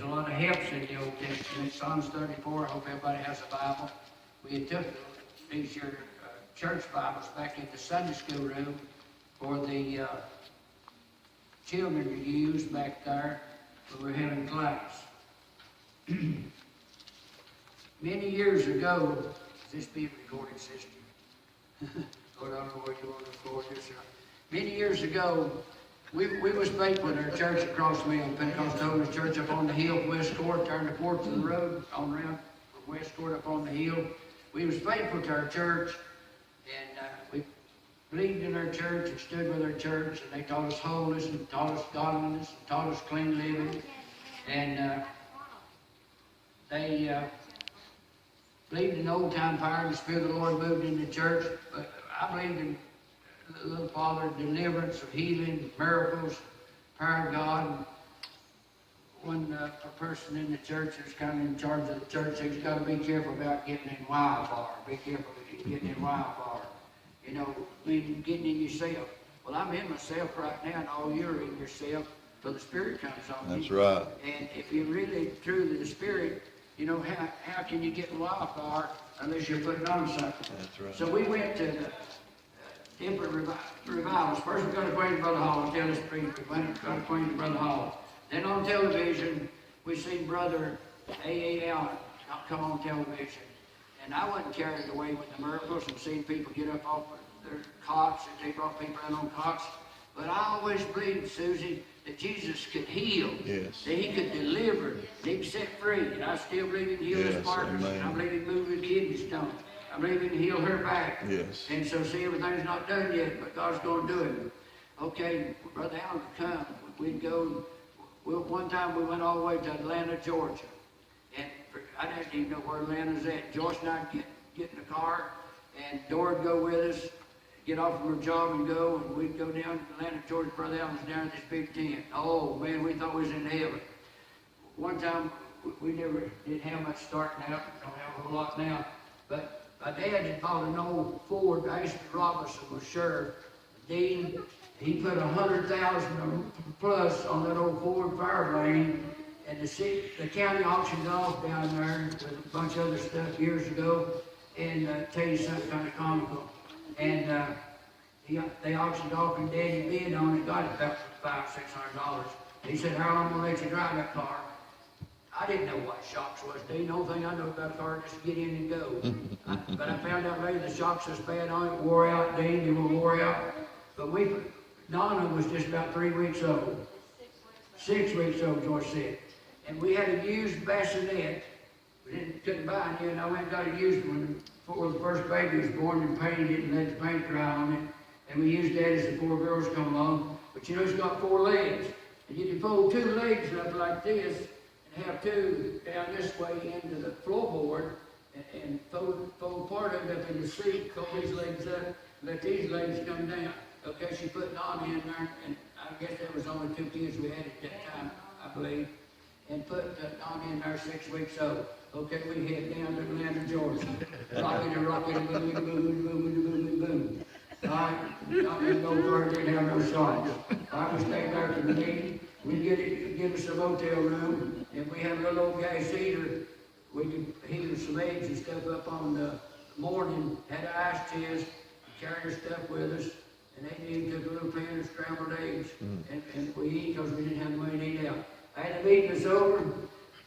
a lot of helps in the Old Testament. Psalms 34, I hope everybody has a Bible. We took these your church Bibles back in the Sunday school room for the children to use back there when we were having class. Many years ago, is this being recorded, sister? Lord, I don't know where you want to record this. Many years ago, we was faithful in our church across me on Pentecostal Holiness Church up on the hill, West Court, turn the port to the road, on around from West Court up on the hill. We was faithful to our church, and we believed in our church and stood with our church, and they taught us holiness and taught us godliness and taught us clean living. And they believed in old-time fire and the Spirit of the Lord moved in the church. But I believed in the little Father, deliverance, of healing, miracles, power of God. One person in the church that's kind of in charge of the church, he's got to be careful about getting in wildfire. Be careful getting in wildfire. You know, getting in yourself. Well, I'm in myself right now, and all you're in yourself till the Spirit comes on you. That's right. And if you're really true to the Spirit, you know, how can you get in wildfire unless you're putting on something? That's right. So we went to the different revivals. First we got acquainted with Brother Hall and tell us preach. We got acquainted with Brother Hall. Then on television, we seen Brother A.A. Allen come on television. And I wasn't carried away with the miracles and seeing people get up off their cots and they brought people out on cots. But I always believed, Susie, that Jesus could heal, yes, that he could deliver, that he could set free. And I still believe he can heal his partners. And I believe he can move his kidney stone. I believe he can heal her back. Yes. And so, see, everything's not done yet, but God's going to do it. Okay, Brother Allen would come. We'd go. One time we went all the way to Atlanta, Georgia. And I didn't even know where Atlanta's at. Joyce and I get in the car, and Dora would go with us, get off from her job and go, and we'd go down to Atlanta, Georgia. Brother Allen was down at this big tent. Oh, man, we thought we was in heaven. One time, we never did have much starting out. We don't have a whole lot now. But my dad had bought an old Ford. Ashby Robinson was sheriff. Dean, he put 100,000 plus on that old Ford Fireblade, and the county auctioned off down there with a bunch of other stuff years ago. And tell you something kind of comical. And they auctioned off, and Daddy bid on it, got it about $500-600. He said, "Harold, I'm gonna let you drive that car." I didn't know what shocks was, Dean. The only thing I know about a car is just get in and go. But I found out later the shocks was bad on it, wore out, Dean, they were wore out. But Donna was just about 3 weeks old. 6 weeks old, George said. And we had a used bassinet. We couldn't buy it, and I went and got a used one before the first baby was born and painted it and let the paint dry on it. And we used that as the 4 girls come along. But you know, it's got 4 legs. And you can fold 2 legs up like this, and have 2 down this way into the floorboard, and fold part of it up in the seat, fold these legs up, let these legs come down. Okay, she put Donna in there, and I guess there was only 2 kids we had at that time, I believe, and put Donna in there 6 weeks old. Okay, we head down to Atlanta, Georgia. Rockety, rockety, boom, boom, boom, boom, boom, boom. All right, not gonna go further, didn't have no shocks. I was staying there for the meeting. We give us a motel room, and we had a little old gas heater. We could heat some eggs and stuff up on the morning, had an ice chest, carried our stuff with us, and they even took a little pan of scrambled eggs, and we eat because we didn't have the money to eat out. I had the meeting was over,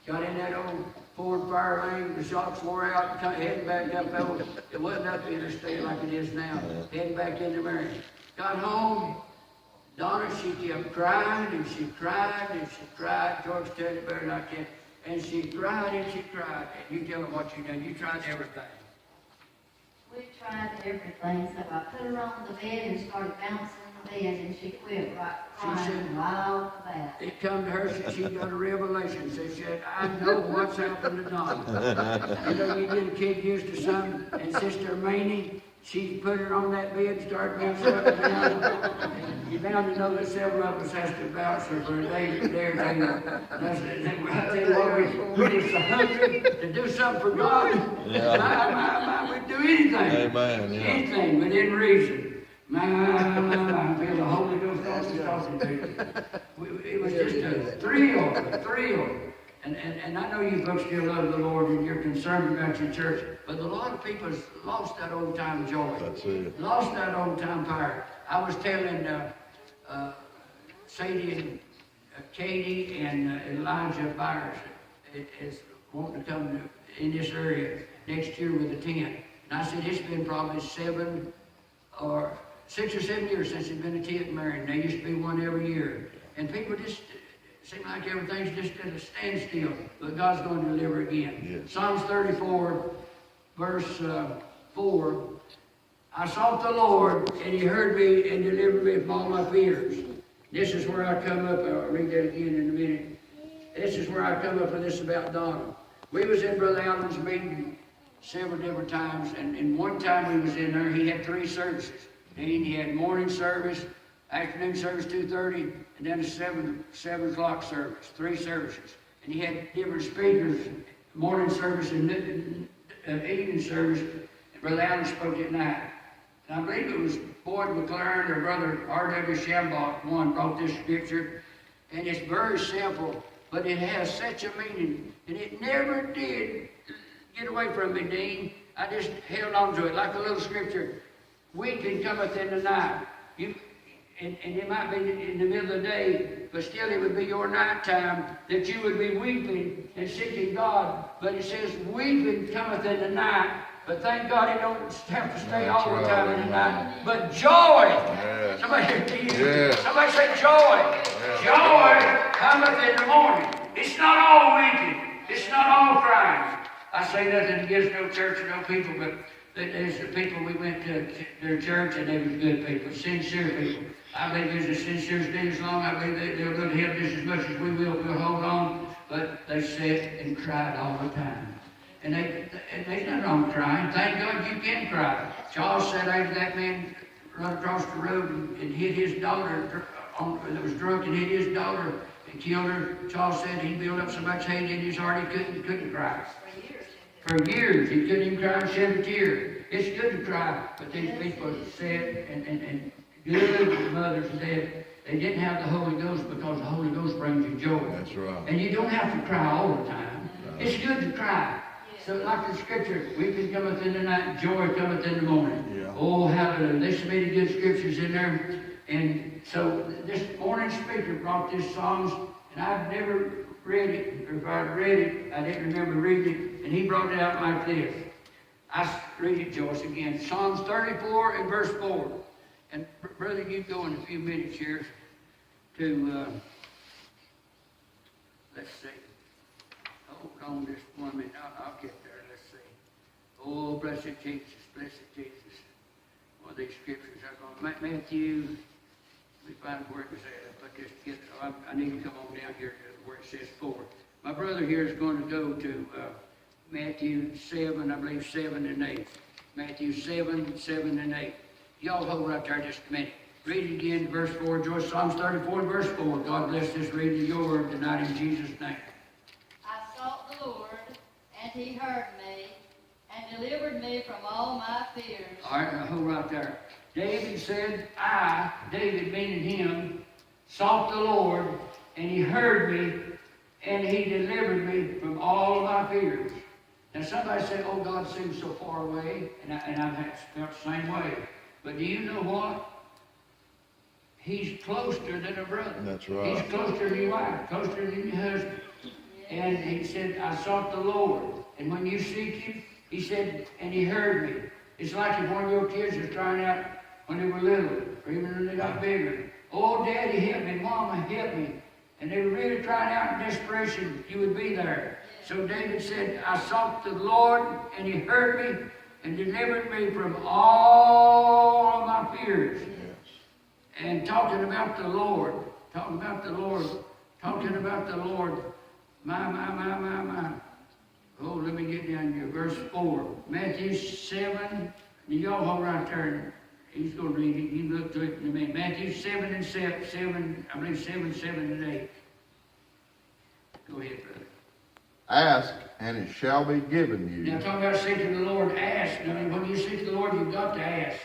got in that old Ford Fireblade, the shocks wore out, and heading back up. It wasn't up the interstate like it is now. Heading back into Marion. Got home, Donna, she kept crying, and she cried, and she cried. George tell you better than I can. And she cried, and she cried. And you tell them what you done. You tried everything. We tried everything, so I put her on the bed and started bouncing the bed, and she quit right crying right off the bat. It come to her, she got a revelation. She said, "I know what's happened to Donna." You know, you get a kid used to something, and Sister Maney, she put her on that bed and started bouncing up and down. And you're bound to know that several of us has to bounce her for a day there. I tell you what, we just hungry to do something for God. I would do anything. Amen. Yeah. Anything within reason. I feel the Holy Ghost talking to you. It was just a thrill. And I know you folks still love the Lord and you're concerned about your church, but a lot of people's lost that old time joy. That's it. Lost that old time fire. I was telling Sadie and Katie and Elijah Byers is wanting to come in this area next year with a tent. And I said, it's been probably 6 or 7 years since there's been a tent married. And there used to be one every year. And people just seem like everything's just at a standstill. But God's going to deliver again. Yes. Psalms 34, verse 4. I sought the Lord, and He heard me and delivered me from all my fears. This is where I come up. I'll read that again in a minute. This is where I come up with this about Donna. We was in Brother Allen's meeting several different times, and one time we was in there, he had 3 services. And he had morning service, afternoon service 2:30, and then a 7 o'clock service, 3 services. And he had different speakers, morning service and evening service. And Brother Allen spoke at night. And I believe it was Boyd McLaren or Brother R.W. Shambach, one brought this scripture. And it's very simple, but it has such a meaning. And it never did get away from me, Dean. I just held on to it like a little scripture. Weeping cometh in the night. And it might be in the middle of the day, but still it would be your night time that you would be weeping and seeking God. But it says, weeping cometh in the night. But thank God it don't have to stay all the time in the night. But joy. Yes. Somebody, Yes. somebody say joy. Yes. Joy cometh in the morning. It's not all weeping. It's not all crying. I say nothing against no church or no people, but there's the people we went to their church and they were good people, sincere people. I believe there's a sincere stay as long. I believe they'll go to heaven just as much as we will. We'll hold on. But they sat and cried all the time. And there's nothing wrong with crying. Thank God you can cry. Charles said after that man run across the road and hit his daughter, that was drunk and hit his daughter and killed her. Charles said he built up so much hate in his heart he couldn't cry. For years he couldn't even cry and shed a tear. It's good to cry, but these people said, and good mothers said, they didn't have the Holy Ghost because the Holy Ghost brings you joy. That's right. And you don't have to cry all the time. It's good to cry. So like the scripture, weeping cometh in the night, joy cometh in the morning. Yeah. Oh, hallelujah. They submitted good scriptures in there. And so this morning speaker brought this Psalms, and I've never read it, or if I'd read it, I didn't remember reading it, and he brought it out like this. I read it, Joyce, again. Psalms 34 and verse 4. And brother, you go in a few minutes here to, let's see. Hold on just 1 minute. I'll get there. Let's see. Oh, blessed Jesus, blessed Jesus. One of these scriptures are going to Matthew. Let me find where it was at. I put this together. I need to come on down here to where it says 4. My brother here is going to go to Matthew 7, I believe 7 and 8. Matthew 7, 7 and 8. Y'all hold right there just a minute. Read it again, verse 4. George, Psalms 34, verse 4. God bless this reading of your word tonight in Jesus' name. I sought the Lord, and He heard me, and delivered me from all my fears. All right, now hold right there. David said, I, David meaning him, sought the Lord, and He heard me, and He delivered me from all of my fears. Now somebody say, oh, God seems so far away, and I've felt the same way. But do you know what? He's closer than a brother. That's right. He's closer than your wife, closer than your husband. And he said, I sought the Lord. And when you seek Him, he said, and He heard me. It's like if one of your kids was crying out when they were little, or even when they got bigger. Oh, Daddy, help me. Mama, help me. And they were really crying out in desperation. You would be there. So David said, I sought the Lord, and He heard me, and delivered me from all of my fears. Yes. And talking about the Lord, my, Oh, let me get down here, verse 4. Matthew 7, y'all hold right there. He's going to read it. You look to it in a minute. Matthew 7 and 7, I believe 7, 7 and 8. Go ahead, brother. Ask, and it shall be given you. Now, talking about seeking the Lord, ask. I mean, when you seek the Lord, you've got to ask.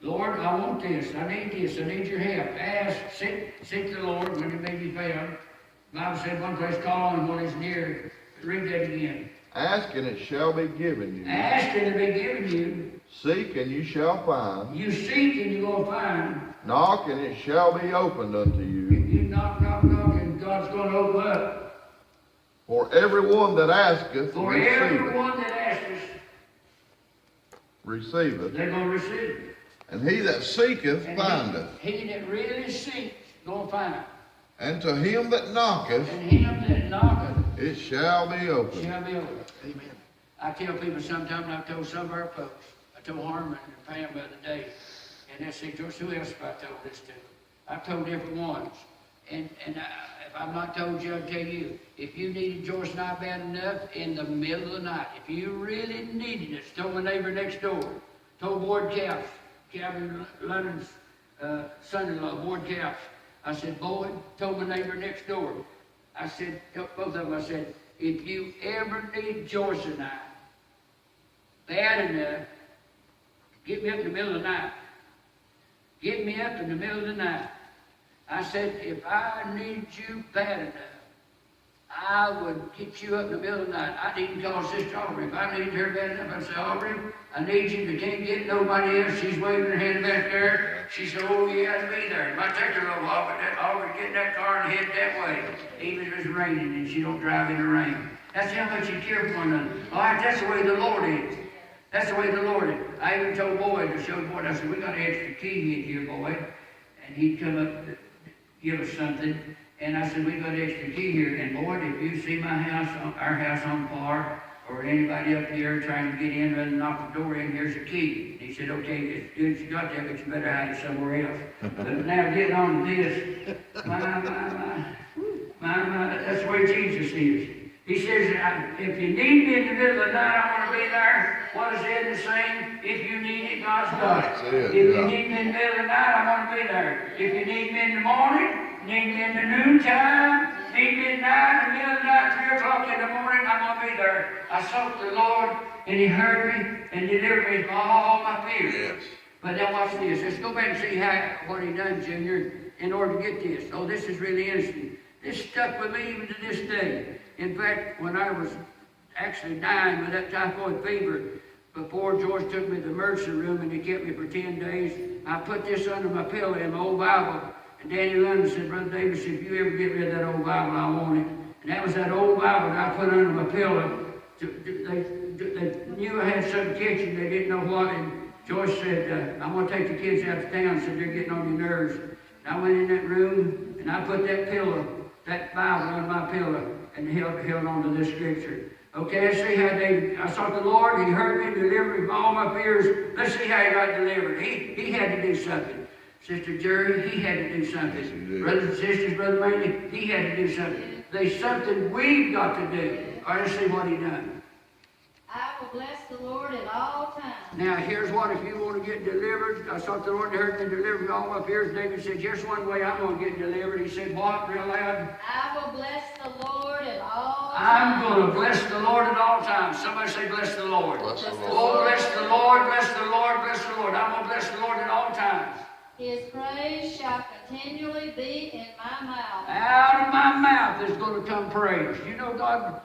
Lord, I want this. I need this. I need your help. Ask. Seek the Lord when it may be found. The Bible said one place call and one is near. Read that again. Ask and it shall be given you. Ask and it will be given you. Seek and you shall find. You seek and you're going to find. Knock and it shall be opened unto you. You knock, knock, knock, and God's going to open up. For everyone that asketh, For receiveth. everyone that asks, Receiveth. they're going to receive it. And he that seeketh, And findeth. he that really seeks, going to find. And to him that knocketh, And him that knocketh it shall be opened. shall be opened. Amen. I tell people sometimes, and I've told some of our folks, I told Harmon and Pam the other day, and they said, George, who else have I told this to? I've told different ones. And if I've not told you, I'll tell you. If you needed Joyce and I bad enough in the middle of the night, if you really needed it, told my neighbor next door, told Boyd Couch, Calvin London's son-in-law, Boyd Couch. I said, Boyd, told my neighbor next door. I said, told both of them, I said, if you ever need Joyce and I bad enough, get me up in the middle of the night. Get me up in the middle of the night. I said, if I need you bad enough, I would get you up in the middle of the night. I'd even call Sister Aubrey. If I needed her bad enough, I'd say, Aubrey, I need you. You can't get nobody else. She's waving her hand back there. She said, oh, yeah, I'd be there. It might take her a little while, but that Aubrey get in that car and head that way. Even if it's raining and she don't drive in the rain. That's how much you care for one another. All right, that's the way the Lord is. That's the way the Lord is. I even told Boyd, to show Boyd, I said, we got an extra key in here, Boyd. And he'd come up to give us something. And I said, we got an extra key here. And Boyd, if you see my house, our house on fire, or anybody up here trying to get in rather than knock the door in, here's a key. And he said, okay, it's good as you got that, but you better hide it somewhere else. But now getting on to this, that's the way Jesus is. He says, if you need me in the middle of the night, I want to be there. What is it the same? If you need it, God's got it. That's it, If you yeah. need me in the middle of the night, I want to be there. If you need me in the morning, need me in the noontime, need me at night, in the middle of the night, 3 o'clock in the morning, I'm going to be there. I sought the Lord, and He heard me and delivered me from all my fears. Yes. But now watch this. Let's go back and see what He done, Junior, in order to get this. Oh, this is really interesting. This stuck with me even to this day. In fact, when I was actually dying with that typhoid fever, before George took me to the emergency room and he kept me for 10 days, I put this under my pillow in my old Bible. And Danny London said, Brother Davis, if you ever get rid of that old Bible, I want it. And that was that old Bible that I put under my pillow. They knew I had some kitchen, they didn't know what. And Joyce said, I'm going to take the kids out of town, so they're getting on your nerves. And I went in that room and I put that pillow, that Bible under my pillow, and held on to this scripture. Okay, let's see how I sought the Lord, He heard me, delivered me from all my fears. Let's see how He got delivered. He had to do something. Sister Jerry, he had to do something. Brothers and sisters, Brother Manley, he had to do something. There's something we've got to do. All right, let's see what He done. I will bless the Lord at all times. Now, here's what, if you want to get delivered, I sought the Lord and heard me deliver me all my fears. David said, just one way I'm going to get delivered. He said, what, real loud? I will bless the Lord at all I'm times. going to bless the Lord at all times. Somebody say, bless the Lord. Bless the Lord. Oh, bless the Lord, bless the Lord, bless the Lord. I'm going to bless the Lord at all times. His praise shall continually be in my mouth. Out of my mouth is going to come praise. You know, God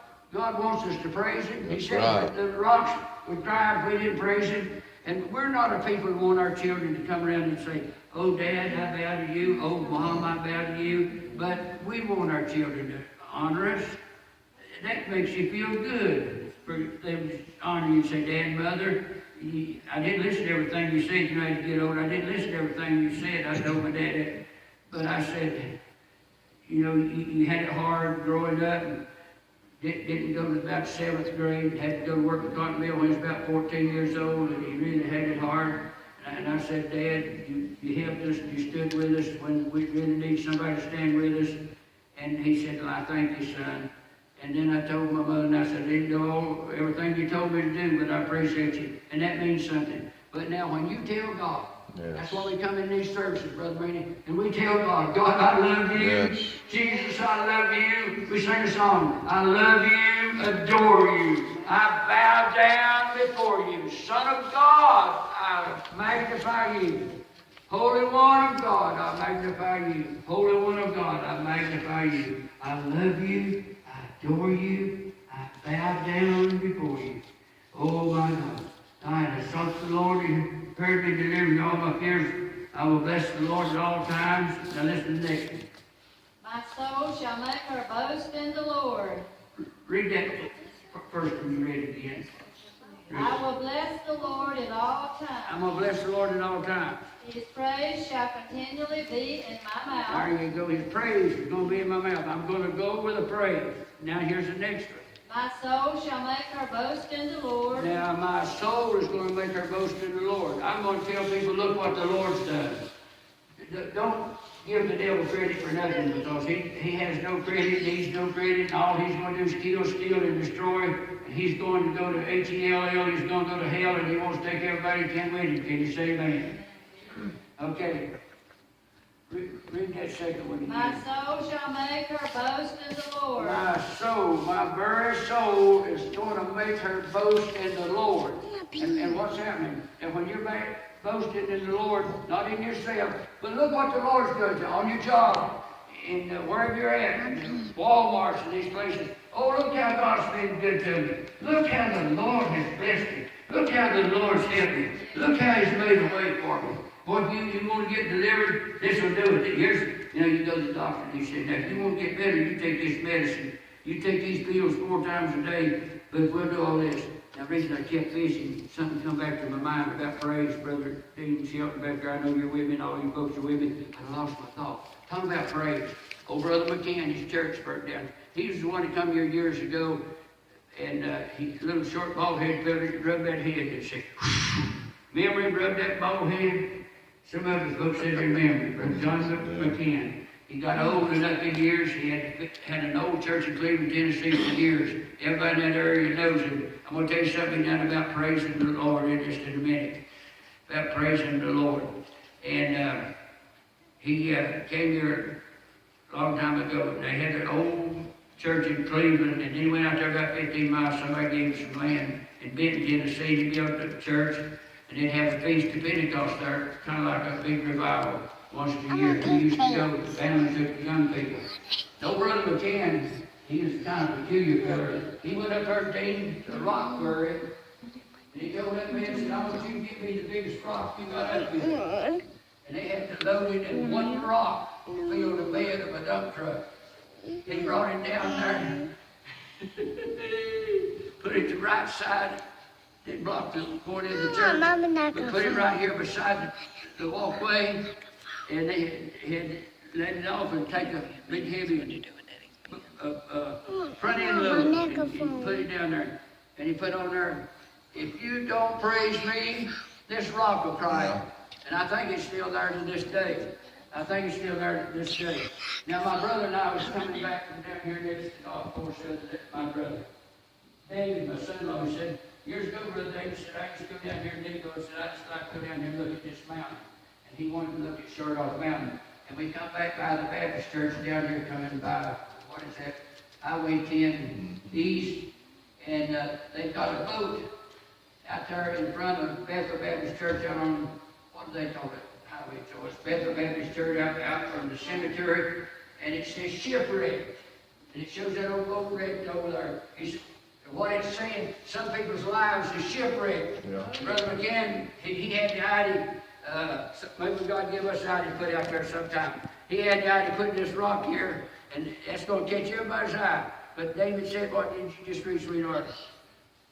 wants us to praise Him. He That's said right. that the rocks would cry if we didn't praise Him. And we're not a people who want our children to come around and say, oh, Dad, I bow to you. Oh, Mom, I bow to you. But we want our children to honor us. That makes you feel good for them to honor you and say, Dad, Mother, I didn't listen to everything you said. You know, as you get older, I didn't listen to everything you said. I told my dad that. But I said, you know, you had it hard growing up. And didn't go to about 7th grade. Had to go to work at Cotton Mill when he was about 14 years old. And he really had it hard. And I said, Dad, you helped us. You stood with us when we really need somebody to stand with us. And he said, well, I thank you, son. And then I told my mother, and I said, I didn't know everything you told me to do, but I appreciate you. And that means something. But now when you tell God, Yes. that's why we come in these services, Brother Brady, and we tell God, God, I love you. Yes. Jesus, I love you. We sing a song, I love you, adore you. I bow down before you. Son of God, I magnify you. Holy One of God, I magnify you. Holy One of God, I magnify you. I love you. I adore you. I bow down before you. Oh my God. I have sought the Lord and heard me deliver me all my fears. I will bless the Lord at all times. Now listen to the next one. My soul shall make her boast in the Lord. Read that first when you read it again. I will bless the Lord at all I'm times. going to bless the Lord at all times. His praise shall continually be in my mouth. There you go. His praise is going to be in my mouth. I'm going to go with a praise. Now here's the next one. My soul shall make her boast in the Lord. Now my soul is going to make her boast in the Lord. I'm going to tell people, look what the Lord's done. Don't give the devil credit for nothing, because he has no credit, needs no credit, and all he's going to do is kill, steal, and destroy. And he's going to go to H-E-L-L, he's going to go to hell, and he wants to take everybody who can with him. Can you say amen? Okay. Read that second one again. My soul shall make her boast in the Lord. My soul, my very soul is going to make her boast in the Lord. And what's happening? And when you're boasting in the Lord, not in yourself, but look what the Lord's done to you on your job, in wherever you're at, in Walmarts and these places. Oh, look how God's been good to me. Look how the Lord has blessed me. Look how the Lord's helped me. Look how He's made a way for me. Boy, if you want to get delivered, this will do it. Here's, you go to the doctor and he said, now, if you want to get better, you take this medicine. You take these pills 4 times a day, but we'll do all this. Now, the reason I kept fishing, something come back to my mind about praise. Brother Dean Shelton back there, I know you're with me and all you folks are with me. I lost my thought. Talking about praise. Oh, Brother McCann, his church burnt down. He was the one that come here years ago, and he little short bald head fella rubbed that head and said, memory, rub that bald head. Some of his folks said memory. Brother John McCann. He got old enough in years. He had an old church in Cleveland, Tennessee for years. Everybody in that area knows him. I'm going to tell you something down about praising the Lord in just in a minute. About praising the Lord. And he came here a long time ago. They had an old church in Cleveland, and he went out there about 15 miles. Somebody gave him some land in Benton, Tennessee to build a church. And they'd have a feast of Pentecost there, kind of like a big revival once a year. We used to go, the family took the young people. No, Brother McCann, he was kind of a peculiar fellow. He went up there to rock quarry, and he told that man, said, I want you to get me the biggest rock you got up here. And they had to load it in one rock to fill the bed of a dump truck. He brought it down there, put it to the right side. Didn't block the going into the church, but put it right here beside the walkway, and they had let it off and take a big heavy front end load and put it down there. And he put on there, if you don't praise me, this rock will cry out. And I think it's still there to this day. I think it's still there to this day. Now my brother and I was coming back from down here next to the golf course, my brother David, my son-in-law, he said, years ago, Brother David said, I just go down here and Nico said, I just like to go down here and look at this mountain. And he wanted to look at Short Off Mountain. And we come back by the Baptist church down here coming by, what is that, Highway 10 East. And they've got a boat out there in front of Bethel Baptist Church out on, what do they call it? Highway, so it's Bethel Baptist Church out from the cemetery. And it says shipwreck. And it shows that old boat wrecked over there. What it's saying, some people's lives is shipwrecked. Yeah. Brother McCann, he had the idea, maybe God give us the idea to put out there sometime. He had the idea to put this rock here, and that's going to catch everybody's eye. But David said, what did you just read, sweetheart?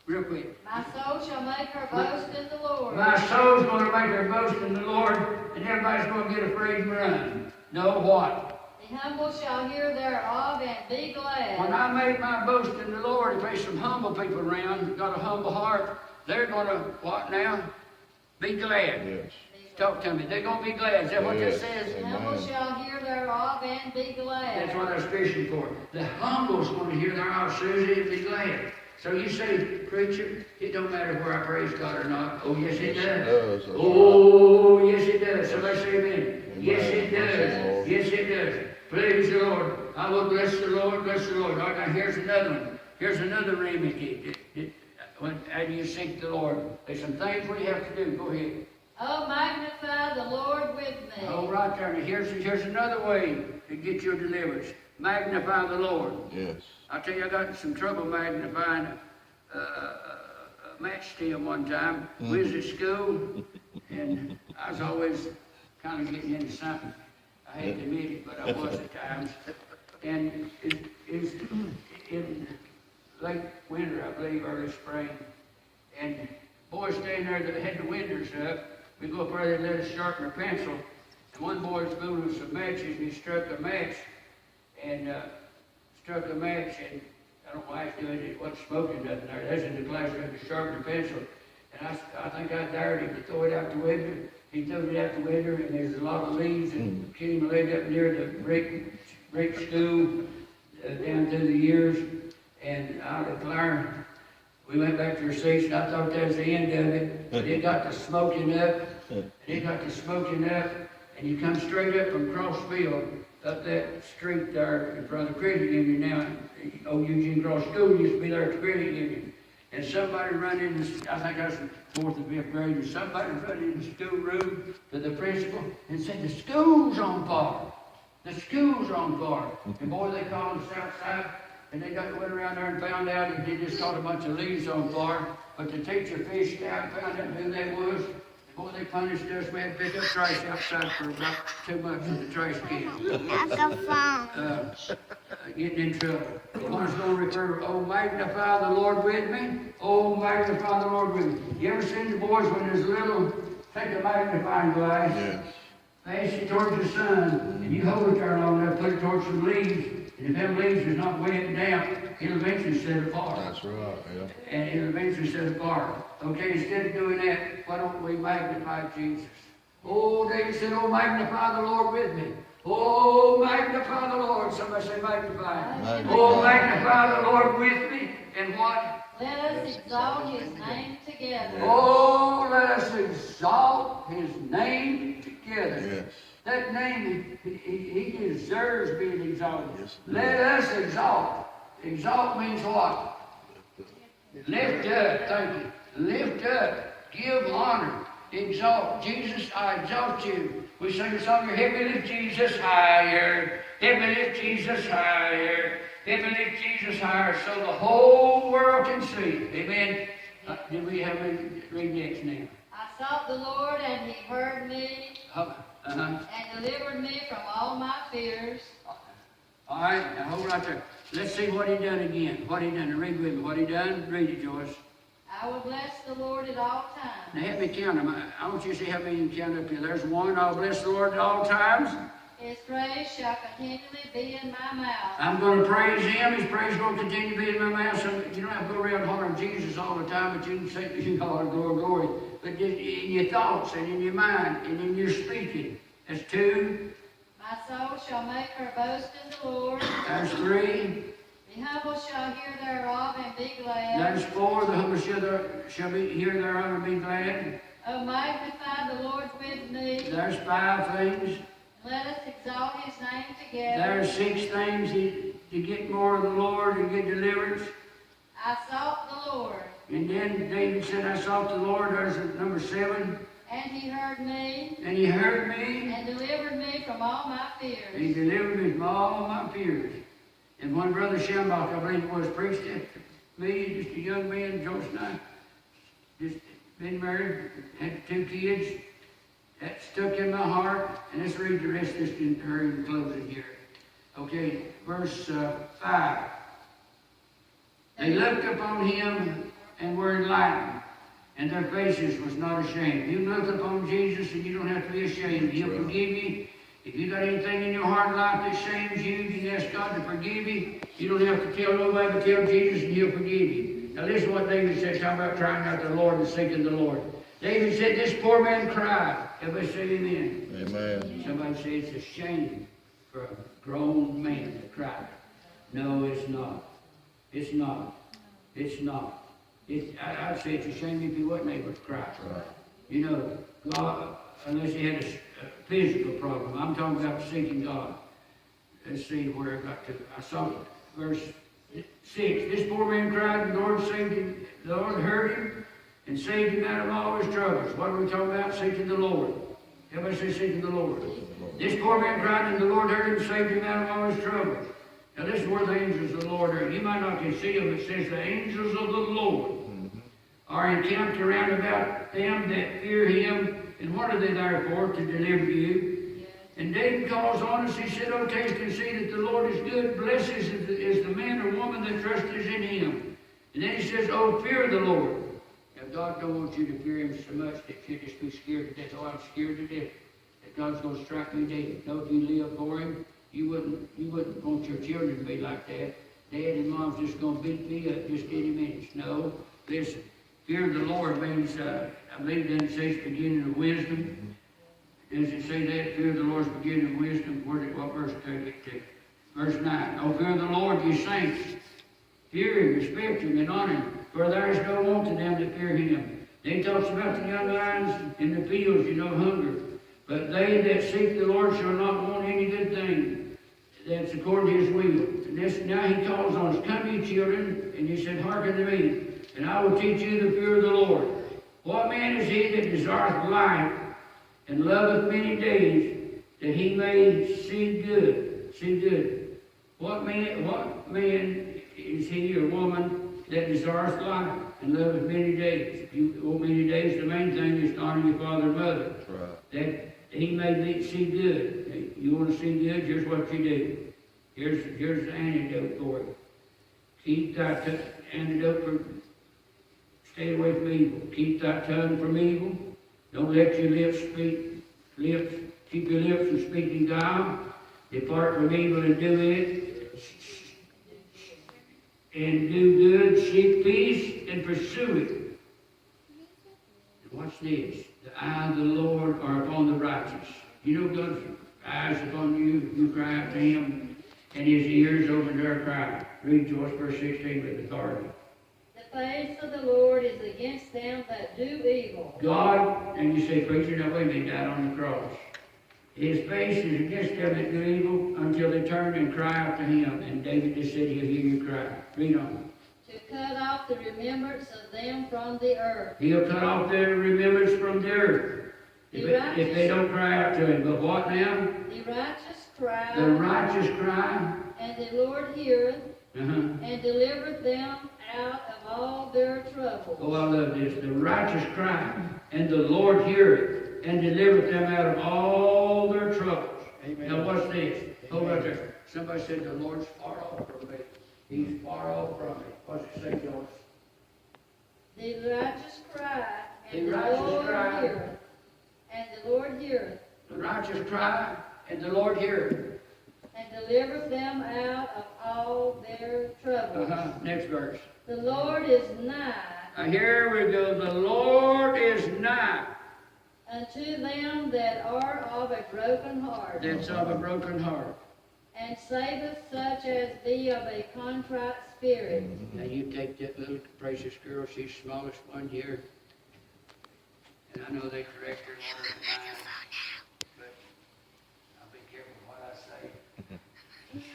Real quick. My soul shall make her boast in the Lord. My soul's going to make her boast in the Lord, and everybody's going to get afraid and run. No, what? The humble shall hear thereof and be glad. When I make my boast in the Lord, if there's some humble people around, got a humble heart, they're going to, what now? Be glad. Yes. Talk to me. They're going to be glad. Is that what that says? The humble shall hear thereof and be glad. That's what I was fishing for. The humble's going to hear thereof, Susie, and be glad. So you say, preacher, it don't matter where I praise God or not. Oh, yes, it does. Oh, yes, it does. Somebody say amen. Yes, it does. Yes, it does. Praise the Lord. I will bless the Lord, bless the Lord. All right, now here's another one. Here's another remedy. How do you seek the Lord? There's some things we have to do. Go ahead. Oh, magnify the Lord with me. Oh, right there. And here's another way to get your deliverance. Magnify the Lord. Yes. I tell you, I got in some trouble magnifying a match stick one time. We was at school, and I was always kind of getting into something. I hate to admit it, but I was at times. And it's in late winter, I believe, early spring. And boys standing there that had the windows up, we go up there and let us sharpen our pencil. And one boy was fooling with some matches, and he struck a match, and I don't know why he's doing it, it wasn't smoking nothing there. That's in the classroom to sharpen the pencil. And I think I dared him to throw it out the window. He threw it out the window, and there's a lot of leaves, and Kenny laid up near the brick school down through the years. And I declare, we went back to our seats, and I thought that was the end of it. But it got to smoking up, and you come straight up from Crossfield, up that street there in front of the credit union now. Old Eugene Cross School used to be there at the credit union. And somebody run in, I think I was in 4th or 5th grade, and somebody run in the schoolroom to the principal and said, the school's on fire. The school's on fire. And boy, they called us outside, and they went around there and found out that they just caught a bunch of leaves on fire. But the teacher fished out and found out who that was. Boy, they punished us. We had to pick up trash outside for about 2 months in the trash can. Getting in trouble. One's going to refer, oh, magnify the Lord with me. Oh, magnify the Lord with me. You ever seen the boys when they're little, take a magnifying glass, pass it towards the sun, and you hold it there long enough, put it towards some leaves, and if them leaves is not wet and damp, it'll eventually set a fire. That's right, yeah. And it'll eventually set a fire. Okay, instead of doing that, why don't we magnify Jesus? Oh, David said, oh, magnify the Lord with me. Oh, magnify the Lord. Somebody say magnify. Oh, magnify the Lord with me. And what? Let us exalt his name together. Oh, let us exalt his name together. Yes. That name, he deserves being exalted. Yes. Let us exalt. Exalt means what? Lift up, thank you. Lift up, give honor, exalt. Jesus, I exalt you. We sing a song, help me lift Jesus higher. Help me lift Jesus higher. Help me lift Jesus higher so the whole world can see. Amen. Did we have me read next now? I sought the Lord, and he heard me, and delivered me from all my fears. All right, now hold right there. Let's see what he done again. What he done. Read with me. What he done? Read it, Joyce. I will bless the Lord at all times. Now help me count them. I want you to see how many you can count up here. There's one. I'll bless the Lord at all times. His praise shall continually be in my mouth. I'm going to praise him. His praise will continue to be in my mouth. So you don't have to go around hollering Jesus all the time, but you can say, you holler, glory, glory. But just in your thoughts and in your mind and in your speaking. That's 2. My soul shall make her boast in the Lord. There's 3. The humble shall hear thereof and be glad. There's 4. The humble shall be hear thereof and be glad. Oh, magnify the Lord with me. There's 5 things. Let us exalt his name together. There's 6 things to get more of the Lord and get deliverance. I sought the Lord. And then David said, I sought the Lord. There's number 7. And he heard me. And he heard me. And delivered me from all my fears. He delivered me from all my fears. And one brother Schambach, I believe it was, preached it to me, just a young man, George and I, just been married, had 2 kids. That stuck in my heart. And let's read the rest of this in hurry and closing here. Okay, verse 5. They looked upon him and were enlightened, and their faces was not ashamed. You look upon Jesus and you don't have to be ashamed. He'll forgive you. If you got anything in your heart and life that shames you, you can ask God to forgive you. You don't have to tell nobody but tell Jesus and he'll forgive you. Now listen to what David said, talking about crying out to the Lord and seeking the Lord. David said, this poor man cried. Everybody say amen. Amen. Somebody say it's a shame for a grown man to cry. No, it's not. It's not. It's not. I'd say it's a shame if he wasn't able to cry. Right. You know, God, unless he had a physical problem. I'm talking about seeking God. Let's see where I got to. I saw verse 6. This poor man cried, and the Lord saved him. The Lord heard him and saved him out of all his troubles. What are we talking about? Seeking the Lord. Everybody say seeking the Lord. This poor man cried, and the Lord heard him and saved him out of all his troubles. Now this is where the angels of the Lord are. You might not can see them. It says the angels of the Lord are encamped around about them that fear him. And what are they there for? To deliver you. And David calls on us. He said, "Oh, taste and see that the Lord is good. Blessed is the man or woman that trusts in him." And then he says, "Oh, fear the Lord." Now God don't want you to fear him so much that you just be scared to death. "Oh, I'm scared to death that God's going to strike me dead." No, if you live for him, you wouldn't want your children to be like that. Dad and mom's just going to beat me up just any minute. No, listen. Fear of the Lord means, I believe then it says beginning of wisdom. Does it say that? Fear of the Lord is beginning of wisdom. What verse did it to? Verse 9. "Oh, fear of the Lord, ye saints. Fear him, respect him, and honor him. For there is no want to them that fear him." Then he talks about the young lions in the fields, hunger. "But they that seek the Lord shall not want any good thing. That's according to his will." And this, now he calls on us, "Come ye children," and he said, "Hearken to me, and I will teach you the fear of the Lord. What man is he that desireth life, and loveth many days, that he may see good?" See good. What man is he or woman that desireth life, and loveth many days? If you want many days, the main thing is to honor your father and mother. That's right. That he may see good. You want to see good? Here's what you do. Here's the antidote for it. Keep thy antidote for stay away from evil. Keep thy tongue from evil. Don't let your keep your lips from speaking guile. Depart from evil and do it. And do good, seek peace, and pursue it. And watch this. The eyes of the Lord are upon the righteous. You know God's eyes upon you, you cry out to him, and his ears open to our cry. Read Joyce verse 16 with authority. The face of the Lord is against them that do evil. God, and you say, "Preacher, now wait a minute, died on the cross." His face is against them that do evil until they turn and cry out to him. And David just said he'll hear you cry. Read on. To cut off the remembrance of them from the earth. He'll cut off their remembrance from the earth. If they don't cry out to him. But what now? The righteous cry. The righteous cry. And the Lord heareth. Uh-huh. And delivereth them out of all their troubles. Oh, I love this. The righteous cry, and the Lord heareth, and delivereth them out of all their troubles. Amen. Now what's this? Hold right there. Somebody said the Lord's far off from me. He's far off from me. What's it say, Joyce? The righteous cry, and The the righteous Lord cry. heareth. And the Lord heareth. The righteous cry, and the Lord heareth. And delivereth them out of all their troubles. Next verse. The Lord is nigh. Here we go. The Lord is nigh. Unto them that are of a broken heart. That's of a broken heart. And saveth such as be of a contrite spirit. Now you take that little precious girl, she's the smallest one here. And I know they correct her in her mind, but I'll be careful what I say.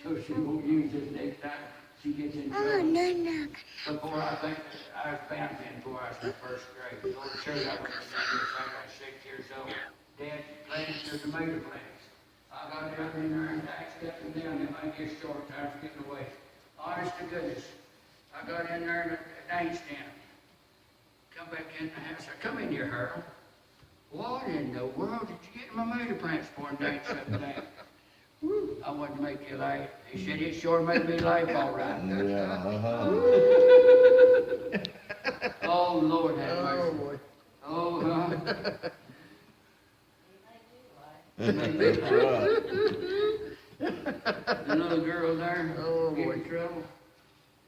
So she won't use this next time she gets in trouble. no. Before I think I was bound in before I was in first grade. The old church I was in, I was 6 years old. Dad planted the tomato plants. I got down in there and axed up and down. It might get short, I was getting away. Honest to goodness. I got in there in a dance stand. Come back in the house. I come in here, Harold. What in the world did you get my tomato plants for and dance up and down? I wanted to make you laugh. He said, "It sure made me laugh all right." Oh, Lord have mercy. Oh, The little girl there, get in trouble.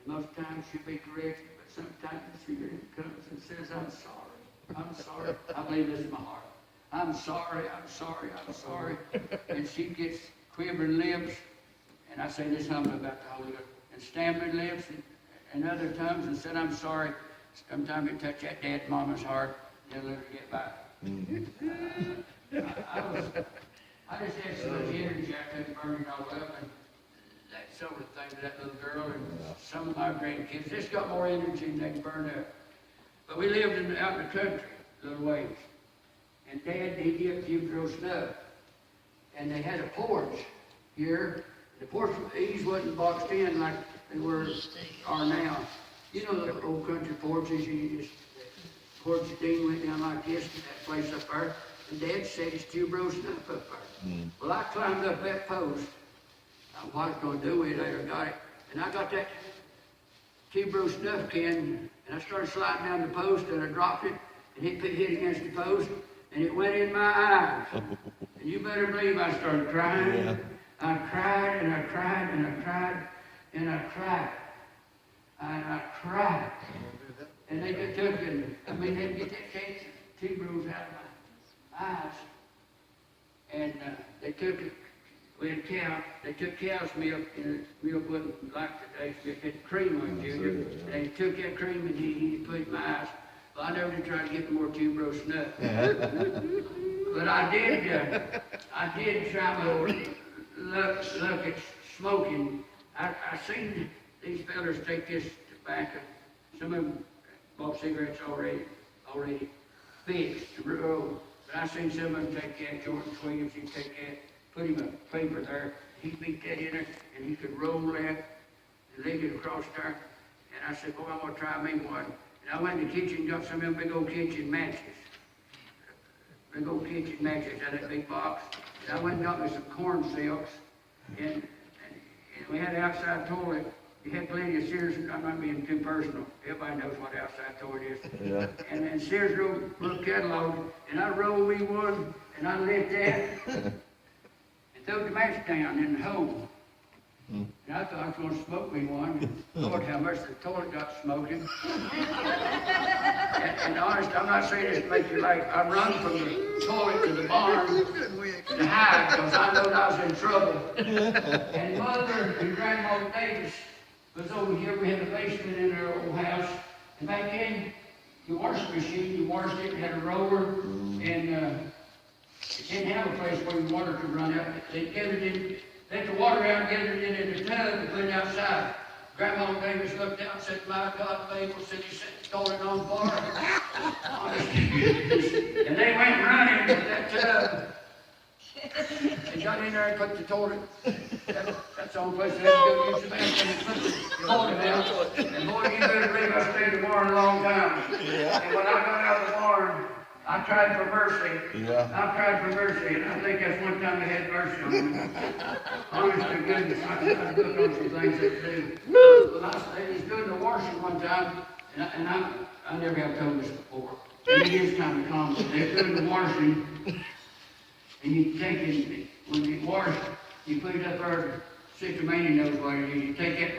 Most times she'll be corrected, but sometimes she comes and says, "I'm sorry. I'm sorry." I believe this in my heart. "I'm sorry, I'm sorry, I'm sorry." And she gets quivering lips, and I say this humble about the Holy Ghost, and stammering lips and other tongues, and said, "I'm sorry." Sometimes it touch that dad and mama's heart, and they'll let her get by. I just had so much energy I couldn't burn it all up, and that's some of the things that little girl and some of my grandkids just got more energy than they can burn up. But we lived out in the country, a little ways. And Dad, he drove snuff. And they had a porch here. The porch, these wasn't boxed in like they are now. You know the old country porches, you just, the porch thing went down like this, that place up there. And Dad said it's tuberose snuff up there. Well, I climbed up that post. What I was going to do with it, I got it. And I got that tuberose snuff can, and I started sliding down the post, and I dropped it, and it hit against the post, and it went in my eyes. And you better believe I started crying. Yeah. I cried, and I cried, and I cried, and I cried. And I cried. And they just took it, they'd get that tuberose out of my eyes. And they took it. We had cow. They took cow's milk, and the milk wasn't like today. So they had cream on it, Junior. And they took that cream and he put it in my eyes. Well, I never did try to get more tuberose snuff. But I did try my luck at smoking. I seen these fellas take this tobacco. Some of them bought cigarettes already fixed to roll. But I seen some of them take that. Jordan Williams, he'd take that. Put him a paper there, he beat that in there, and he could roll that and leg it across there. And I said, boy, I'm going to try me one. And I went in the kitchen and got some of them big old kitchen matches. Big old kitchen matches out of that big box. And I went and got me some corn silks. And we had an outside toilet. You had plenty of Sears, I'm not being too personal. Everybody knows what outside toilet is. Yeah. And Sears little catalog, and I rolled me one, and I lit that. Threw the match down in the hole. And I thought I was going to smoke me one. Lord, how much the toilet got smoking. and honest, I'm not saying this to make you like, I run from the toilet to the barn to hide because I knowed I was in trouble. And Mother and Grandma Davis was over here. We had a basement in their old house. And back then, the washing machine, you washed it, had a roller, and it didn't have a place where the water could run out. They gathered in, let the water out, gathered it in the tub, and put it outside. Grandma Davis looked out and said, my God, Mabel said he set the toilet on fire. And they went running to that tub. They got in there and put the toilet. That's the only place they had to go use the bathroom and put the toilet out. And boy, you better believe I stayed in the barn a long time. And when I got out of the barn, I cried for mercy. Yeah. I cried for mercy, and I think that's one time they had mercy on me. Honest to goodness, I looked on some things they do. Well, they was doing the washing one time, and I never have told this before. And it is kind of common. They're doing the washing, and you take it, when you wash, you put it up there, Sister Manny knows what it is. You take that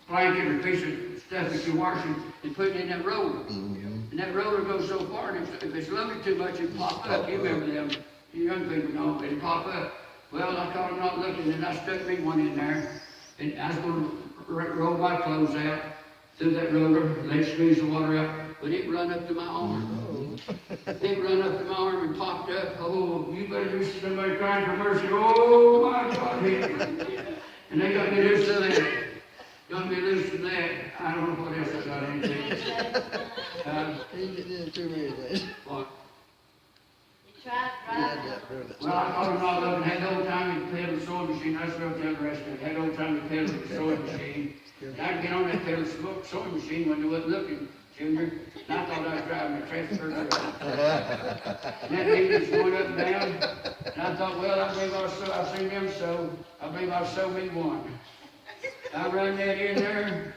blanket or piece of stuff that you're washing and put it in that roller. And that roller goes so far, and if it's loaded too much, it pop up. You remember them, you young people know, it'll pop up. Well, I caught them not looking, and I stuck me one in there, and I was going to roll my clothes out through that roller, let it squeeze the water out, but it run up to my arm. It run up to my arm and popped up. Oh, you better listen to somebody crying for mercy. Oh, my God. And they got me loose to that. Got me loose from that. I don't know what else I got into. What? You tried driving. Well, I caught them all up and had old time to pedal the sewing machine. I still tell the rest of it. Had old time to pedal the sewing machine. And I'd get on that pedal sewing machine when they wasn't looking, Junior. And I thought I was driving a transfer truck. And that needle was going up and down. And I thought, well, I believe I've seen them sew. I believe I'll sew me one. I run that in there,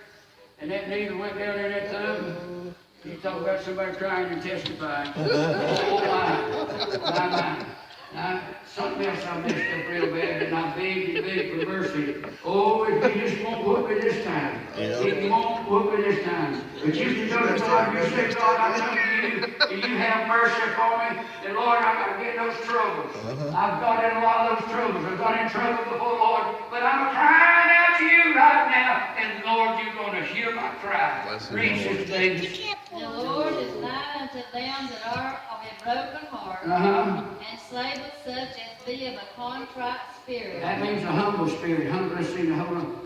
and that needle went down in that thumb. You talk about somebody trying to testify. Oh, my. Now, something else I messed up real bad, and I begged for mercy. Oh, if you just won't whoop me this time. If you won't whoop me this time. But you can go to God and you say, God, I come to you, and you have mercy upon me, and Lord, I'm getting those troubles. I've got in a lot of those troubles. I've got in trouble before the Lord, but I'm crying out to you right now, and Lord, you're going to hear my cry. Read this, David. The Lord is nigh unto them that are of a broken heart, and saveth such as be of a contrite spirit. That means a humble spirit. Humble, let's see,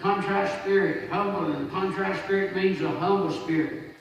contrite spirit. Humble and contrite spirit means a humble spirit.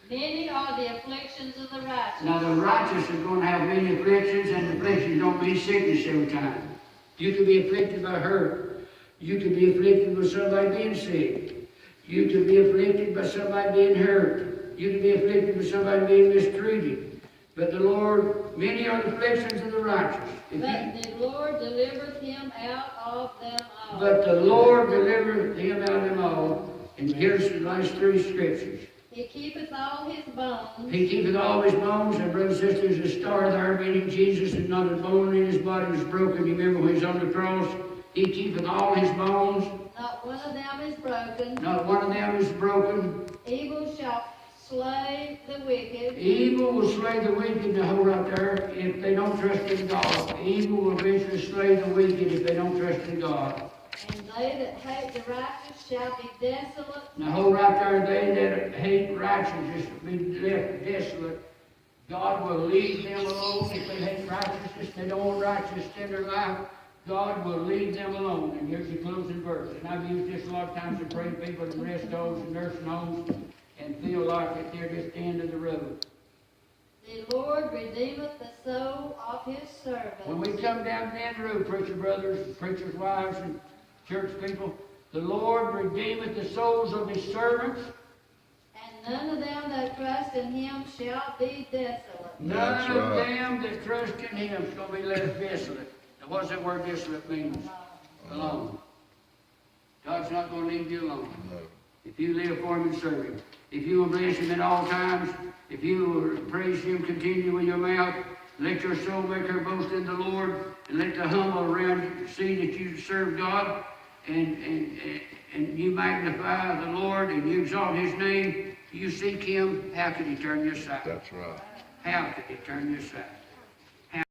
Many are the afflictions of the righteous. Now the righteous are going to have many afflictions, and afflictions don't mean sickness every time. You could be afflicted by hurt. You could be afflicted by somebody being sick. You could be afflicted by somebody being hurt. You could be afflicted by somebody being mistreated. But the Lord, many are the afflictions of the righteous. But the Lord delivereth him out of them all. But the Lord delivereth him out of them all. And here's the last three scriptures. He keepeth all his bones. He keepeth all his bones, and brothers and sisters, the star there, meaning Jesus is not a bone in his body is broken. You remember when he's on the cross? He keepeth all his bones. Not one of them is broken. Not one of them is broken. Evil shall slay the wicked. Evil will slay the wicked, the whole right there, if they don't trust in God. Evil will eventually slay the wicked if they don't trust in God. And they that hate the righteous shall be desolate. Now hold right there, they that hate righteousness will be left desolate. God will leave them alone if they hate righteousness. They don't want righteousness in their life. God will leave them alone. And here's the closing verse. And I've used this a lot of times to pray people in rest homes and nursing homes and feel like that they're just the end of the road. The Lord redeemeth the soul of his servants. When we come down to the end of the road, preacher brothers, preachers' wives, and church people, the Lord redeemeth the souls of his servants. And none of them that trust in him shall be desolate. None of them that trust in him is going to be left desolate. Now, what does that word desolate mean? Alone. God's not going to leave you alone. No. If you live for him and serve him. If you will bless him at all times. If you will praise him continue with your mouth. Let your soul make her boast in the Lord. And let the humble around you see that you serve God. And you magnify the Lord and you exalt his name. You seek him. How can he turn you aside? That's right. How can he turn you aside?